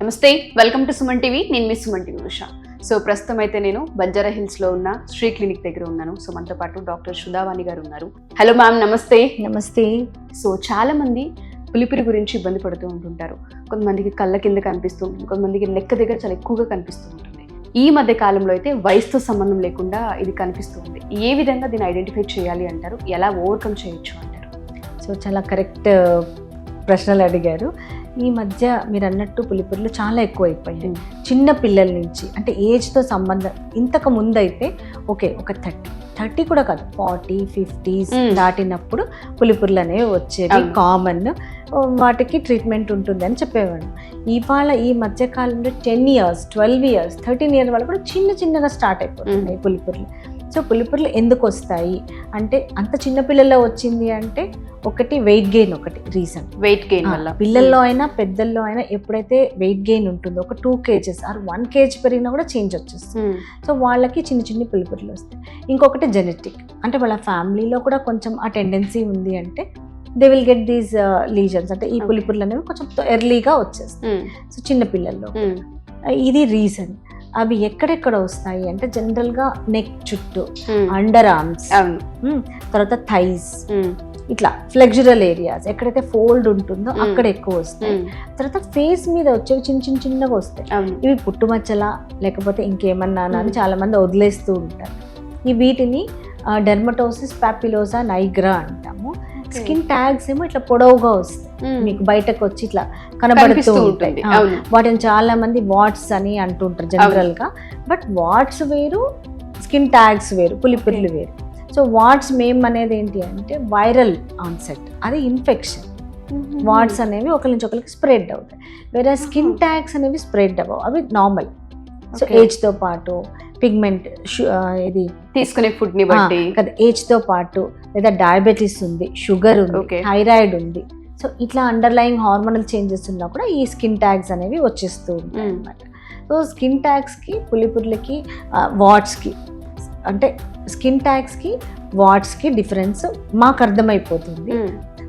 నమస్తే, welcome to Suman TV. నేను మీ Suman TV Usha. So ప్రస్తుతం అయితే నేను బంజారా హిల్స్లో ఉన్న శ్రీ క్లినిక్ దగ్గర ఉన్నాను. సో మనతో పాటు డాక్టర్ సుధావాణి గారు ఉన్నారు. హలో మ్యామ్, నమస్తే. నమస్తే. సో చాలా మంది పులిపిరి గురించి ఇబ్బంది పడుతూ ఉంటుంటారు. కొంతమందికి కళ్ళ కింద కనిపిస్తూ ఉంటుంది, కొంతమందికి నెక్ దగ్గర చాలా ఎక్కువగా కనిపిస్తూ ఉంటుంది. ఈ మధ్య కాలంలో అయితే వయసుతో సంబంధం లేకుండా ఇది కనిపిస్తూ ఉంది. ఏ విధంగా దీన్ని ఐడెంటిఫై చేయాలి అంటారు, ఎలా ఓవర్కమ్ చేయొచ్చు అంటారు? సో చాలా కరెక్ట్ ప్రశ్నలు అడిగారు. ఈ మధ్య మీరు అన్నట్టు పులిపురులు చాలా ఎక్కువ అయిపోయాయి. చిన్న పిల్లల నుంచి, అంటే ఏజ్తో సంబంధం. ఇంతకు ముందు అయితే ఓకే, ఒక 30 కూడా కాదు, 40, 50s దాటినప్పుడు పులిపురులు అనేవి వచ్చేవి, కామన్. వాటికి ట్రీట్మెంట్ ఉంటుంది అని చెప్పేవాడు. ఇవాళ ఈ మధ్యకాలంలో 10 years, 12 years, 13 years వాళ్ళు కూడా చిన్నగా స్టార్ట్ అయిపోతున్నాయి పులిపురులు. సో పులిపురులు ఎందుకు వస్తాయి అంటే, అంత చిన్న పిల్లల్లో వచ్చింది అంటే ఒకటి వెయిట్ గెయిన్, ఒకటి రీజన్. వెయిట్ గెయిన్ వల్ల పిల్లల్లో అయినా పెద్దల్లో అయినా ఎప్పుడైతే వెయిట్ గెయిన్ ఉంటుందో, ఒక 2 kgs ఆర్ 1 kg పెరిగినా కూడా చేంజ్ వచ్చేస్తుంది. సో వాళ్ళకి చిన్న పులిపురులు వస్తాయి. ఇంకొకటి జెనెటిక్, అంటే వాళ్ళ ఫ్యామిలీలో కూడా కొంచెం ఆ టెండెన్సీ ఉంది అంటే they will get these lesions. అంటే ఈ పులిపురులు అనేవి కొంచెం ఎర్లీగా వచ్చేస్తాయి. సో చిన్న పిల్లల్లో ఇది రీజన్. అవి ఎక్కడెక్కడ వస్తాయి అంటే జనరల్గా నెక్ చుట్టూ, అండర్ ఆర్మ్స్, తర్వాత థైస్, ఇట్లా ఫ్లెక్జరల్ ఏరియాస్ ఎక్కడైతే ఫోల్డ్ ఉంటుందో అక్కడ ఎక్కువ వస్తాయి. తర్వాత ఫేస్ మీద వచ్చేవి చిన్నగా వస్తాయి. ఇవి పుట్టుమచ్చలా లేకపోతే ఇంకేమన్నా అని చాలా మంది వదిలేస్తూ ఉంటారు. ఈ వీటిని డెర్మటోసిస్ పాపిలోసా నైగ్రా అంటాము. స్కిన్ ట్యాగ్స్ ఏమో ఇట్లా పొడవుగా వస్తాయి, మీకు బయటకు వచ్చి ఇట్లా కనబడుతూ ఉంటాయి. వాటిని చాలా మంది వాట్స్ అని అంటుంటారు జనరల్ గా. బట్ వాట్స్ వేరు, స్కిన్ ట్యాగ్స్ వేరు, పులిపురులు వేరు. సో వాట్స్ మేమ్ అనేది ఏంటి అంటే వైరల్ ఆన్సెట్, అది ఇన్ఫెక్షన్. వాట్స్ అనేవి ఒకరి నుంచి ఒకరికి స్ప్రెడ్ అవుతాయి. వేరే స్కిన్ ట్యాగ్స్ అనేవి స్ప్రెడ్ అవ్వవు, అవి నార్మల్. సో ఏజ్తో పాటు పిగ్మెంట్, ఇది తీసుకునే ఫుడ్ ని బట్టి కదా, ఏజ్తో పాటు లేదా డయాబెటీస్ ఉంది, షుగర్ ఉంది, థైరాయిడ్ ఉంది. సో ఇట్లా అండర్లయింగ్ హార్మోనల్ చేంజెస్ ఉన్నా కూడా ఈ స్కిన్ ట్యాగ్స్ అనేవి వచ్చేస్తూ ఉంటాయి అన్నమాట. సో స్కిన్ ట్యాగ్స్కి, పులిపురులకి, వాట్స్కి, అంటే స్కిన్ ట్యాగ్స్కి వాట్స్కి డిఫరెన్స్ మాకు అర్థమైపోతుంది.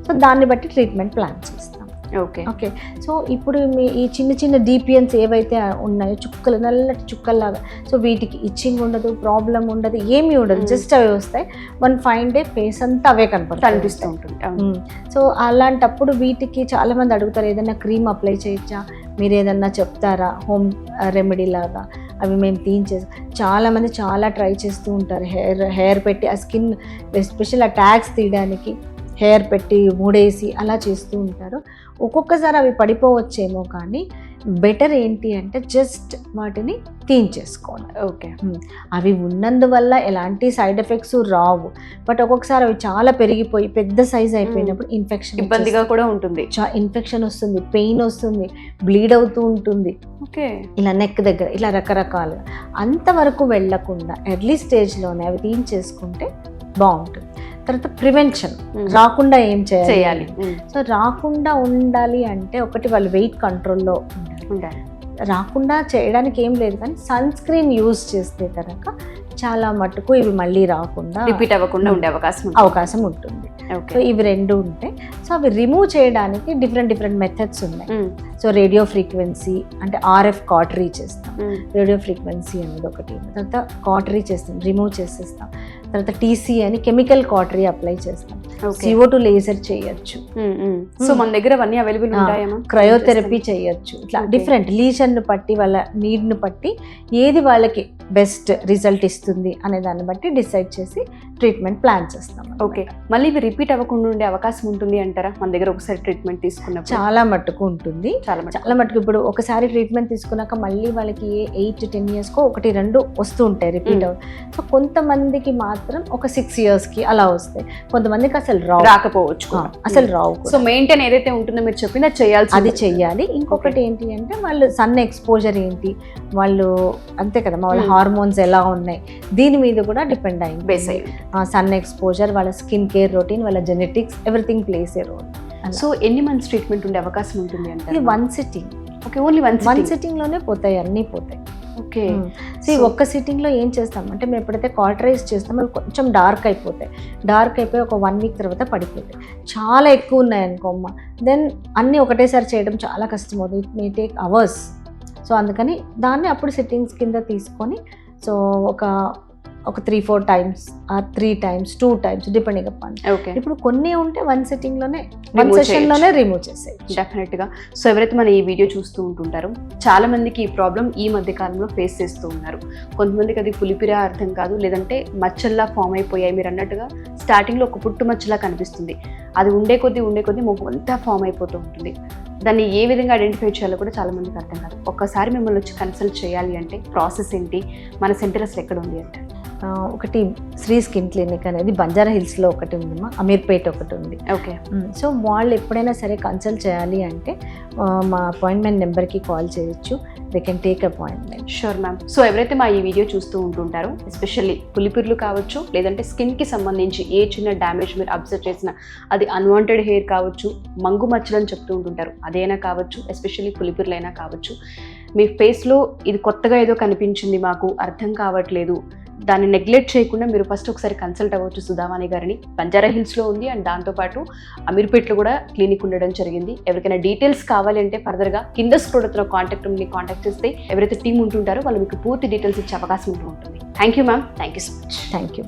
సో దాన్ని బట్టి ట్రీట్మెంట్ ప్లాన్ చేస్తాం. ఓకే. సో ఇప్పుడు ఈ చిన్న డిపిఎన్స్ ఏవైతే ఉన్నాయో, చుక్కలు, నల్లటి చుక్కల్లాగా, సో వీటికి ఇచ్చింగ్ ఉండదు, ప్రాబ్లం ఉండదు, ఏమీ ఉండదు, జస్ట్ అవి వస్తాయి. 1 fine day ఫేస్ అంతా అవే కనిపిస్తూ ఉంటుంది. సో అలాంటప్పుడు వీటికి చాలా మంది అడుగుతారు, ఏదైనా క్రీమ్ అప్లై చేయొచ్చా, మీరు ఏదన్నా చెప్తారా హోమ్ రెమెడీ లాగా. అవి మేము తీయించేసి చాలామంది చాలా ట్రై చేస్తూ ఉంటారు. హెయిర్ పెట్టి ఆ స్కిన్, ఎస్పెషల్ ఆ ట్యాగ్స్ తీయడానికి హెయిర్ పెట్టి మూడేసి అలా చేస్తూ ఉంటారు. ఒక్కొక్కసారి అవి పడిపోవచ్చేమో, కానీ బెటర్ ఏంటి అంటే జస్ట్ వాటిని తీయించేసుకోవాలి. ఓకే. అవి ఉన్నందువల్ల ఎలాంటి సైడ్ ఎఫెక్ట్స్ రావు. బట్ ఒక్కొక్కసారి అవి చాలా పెరిగిపోయి పెద్ద సైజ్ అయిపోయినప్పుడు ఇన్ఫెక్షన్, ఇబ్బందిగా కూడా ఉంటుంది. ఇన్ఫెక్షన్ వస్తుంది, పెయిన్ వస్తుంది, బ్లీడ్ అవుతూ ఉంటుంది. ఓకే. ఇలా నెక్ దగ్గర ఇట్లా రకరకాలుగా. అంతవరకు వెళ్లకుండా ఎర్లీ స్టేజ్లోనే అవి తీయించేసుకుంటే బాగుంటుంది. తర్వాత ప్రివెన్షన్, రాకుండా ఏం చేయాలి. సో రాకుండా ఉండాలి అంటే ఒకటి, వాళ్ళు వెయిట్ కంట్రోల్లో ఉండాలి. రాకుండా చేయడానికి ఏం లేదు, కానీ సన్ స్క్రీన్ యూజ్ చేస్తే కనుక చాలా మటుకు ఇవి మళ్ళీ రాకుండా, రిపీట్ అవ్వకుండా ఉండే అవకాశం ఉంటుంది. సో ఇవి రెండు ఉంటాయి. సో అవి రిమూవ్ చేయడానికి డిఫరెంట్ మెథడ్స్ ఉన్నాయి. సో రేడియో ఫ్రీక్వెన్సీ, అంటే RF కాటరీ చేస్తాం. రేడియో ఫ్రీక్వెన్సీ అనేది ఒకటి. తర్వాత కాటరీ చేస్తాం, రిమూవ్ చేసేస్తాం. తర్వాత TC అని కెమికల్ కాటరీ అప్లై చేస్తాం. CO2 లేజర్ చేయొచ్చు. సో మన దగ్గర అవన్నీ అవైలబుల్ ఉంటాయా? క్రయోథెరపీ చేయొచ్చు. ఇట్లా డిఫరెంట్ లీజన్ను బట్టి, వాళ్ళ నీడ్ను బట్టి ఏది వాళ్ళకి బెస్ట్ రిజల్ట్ ఇస్తుంది అనే దాన్ని బట్టి డిసైడ్ చేసి ట్రీట్మెంట్ ప్లాన్ చేస్తాం. ఓకే. మళ్ళీ ఇవి రిపీట్ అవ్వకుండా ఉండే అవకాశం ఉంటుంది అంటారా మన దగ్గర ఒకసారి ట్రీట్మెంట్ తీసుకున్నప్పుడు? చాలా మట్టుకు ఉంటుంది, చాలా మట్టుకు. ఇప్పుడు ఒకసారి ట్రీట్మెంట్ తీసుకున్నాక మళ్ళీ వాళ్ళకి 8 to 10 years ఒకటి రెండు వస్తూ ఉంటాయి రిపీట్. సో కొంతమందికి మాత్రం ఒక 6 years అలా వస్తాయి, కొంతమందికి అసలు రాకపోవచ్చు, అసలు రావు. సో మెయింటైన్ ఏదైతే ఉంటుందో మీరు చెప్పింది అది చెయ్యాలి. ఇంకొకటి ఏంటి అంటే వాళ్ళు సన్ ఎక్స్పోజర్ ఏంటి, వాళ్ళు అంతే కదా, వాళ్ళ హార్మోన్స్ ఎలా ఉన్నాయి, దీని మీద కూడా డిపెండ్ అయింది, బేస్ అయ్యి. సన్ ఎక్స్పోజర్, వాళ్ళ స్కిన్ కేర్ రొటీన్, వాళ్ళ జెనెటిక్స్, ఎవ్రీథింగ్ ప్లేస్ ఏ రోల్. సో ఎన్ని మంత్స్ ట్రీట్మెంట్ ఉండే అవకాశం ఉంటుంది అంటే? 1 sitting. ఓకే. ఓన్లీ 1 sitting లోనే పోతాయి, అన్నీ పోతాయి. ఓకే. ఒక్క సిట్టింగ్లో ఏం చేస్తాం అంటే మేము ఎప్పుడైతే కాటరైజ్ చేస్తామో అవి కొంచెం డార్క్ అయిపోతాయి. డార్క్ అయిపోయి ఒక 1 వీక్ తర్వాత పడిపోతాయి. చాలా ఎక్కువ ఉన్నాయి అనుకోమ్మ, దెన్ అన్నీ ఒకటేసారి చేయడం చాలా కష్టం అవుతుంది. It may take hours. So అందుకని దాన్ని అప్పుడు సిట్టింగ్స్ కింద తీసుకొని సో ఒక 3-4 times 3 times 2 times depending upon. Okay. ఇప్పుడు కొన్ని ఉంటే 1 సిట్టింగ్లోనే 1 Remove సెషన్లోనే రిమూవ్ చేసేయచ్చు. డెఫినెట్గా. సో ఎవరైతే మన ఈ వీడియో చూస్తూ ఉంటుంటారో చాలా మందికి ఈ ప్రాబ్లం ఈ మధ్య కాలంలో ఫేస్ చేస్తూ ఉన్నారు. కొంతమందికి అది పులిపిరా అర్థం కాదు, లేదంటే మచ్చల్లా ఫామ్ అయిపోయాయి. మీరు అన్నట్టుగా స్టార్టింగ్లో ఒక పుట్టు మచ్చలా కనిపిస్తుంది, అది ఉండే కొద్దీ మొహం అంతా ఫామ్ అయిపోతూ ఉంటుంది. దాన్ని ఏ విధంగా ఐడెంటిఫై చేయాలో కూడా చాలా మందికి అర్థం కాదు. ఒక్కసారి మిమ్మల్ని వచ్చి కన్సల్ట్ చేయాలి అంటే ప్రాసెస్ ఏంటి, మన సెంటర్ అసలు ఎక్కడ ఉంది అంటే? ఒకటి శ్రీ స్కిన్ క్లినిక్ అనేది బంజారా హిల్స్లో ఒకటి ఉందమ్మా, అమీర్పేట్ ఒకటి ఉంది. ఓకే. సో వాళ్ళు ఎప్పుడైనా సరే కన్సల్ట్ చేయాలి అంటే మా అపాయింట్మెంట్ నెంబర్కి కాల్ చేయొచ్చు. They can take appointment. Sure ma'am. So ఎవరైతే మా ఈ వీడియో చూస్తూ ఉంటుంటారో ఎస్పెషల్లీ పులిపిర్లు కావచ్చు, లేదంటే స్కిన్కి సంబంధించి ఏ చిన్న డ్యామేజ్ మీరు అబ్జర్వ్ చేసినా, అది అన్వాంటెడ్ హెయిర్ కావచ్చు, మంగు మచ్చలు అని చెప్తూ ఉంటుంటారు, అదైనా కావచ్చు, ఎస్పెషల్లీ పులిపిర్లు అయినా కావచ్చు, మీ ఫేస్లో ఇది కొత్తగా ఏదో కనిపించింది, మాకు అర్థం కావట్లేదు, దాన్ని నెగ్లెక్ట్ చేయకుండా మీరు ఫస్ట్ ఒకసారి కన్సల్ట్ అవ్వచ్చు సుధావాణి గారిని. బంజారా హిల్స్లో ఉంది అండ్ దాంతోపాటు అమీర్పేట్లో కూడా క్లినిక్ ఉండడం జరిగింది. ఎవరికైనా డీటెయిల్స్ కావాలి అంటే ఫర్దర్గా కింద స్క్రోల్ అవుతున్న కాంటాక్ట్ చేస్తే ఎవరైతే టీం ఉంటుంటారో వాళ్ళు మీకు పూర్తి డీటెయిల్స్ ఇచ్చే అవకాశం ఉంటుంది. Thank you ma'am. Thank you so much. Thank you.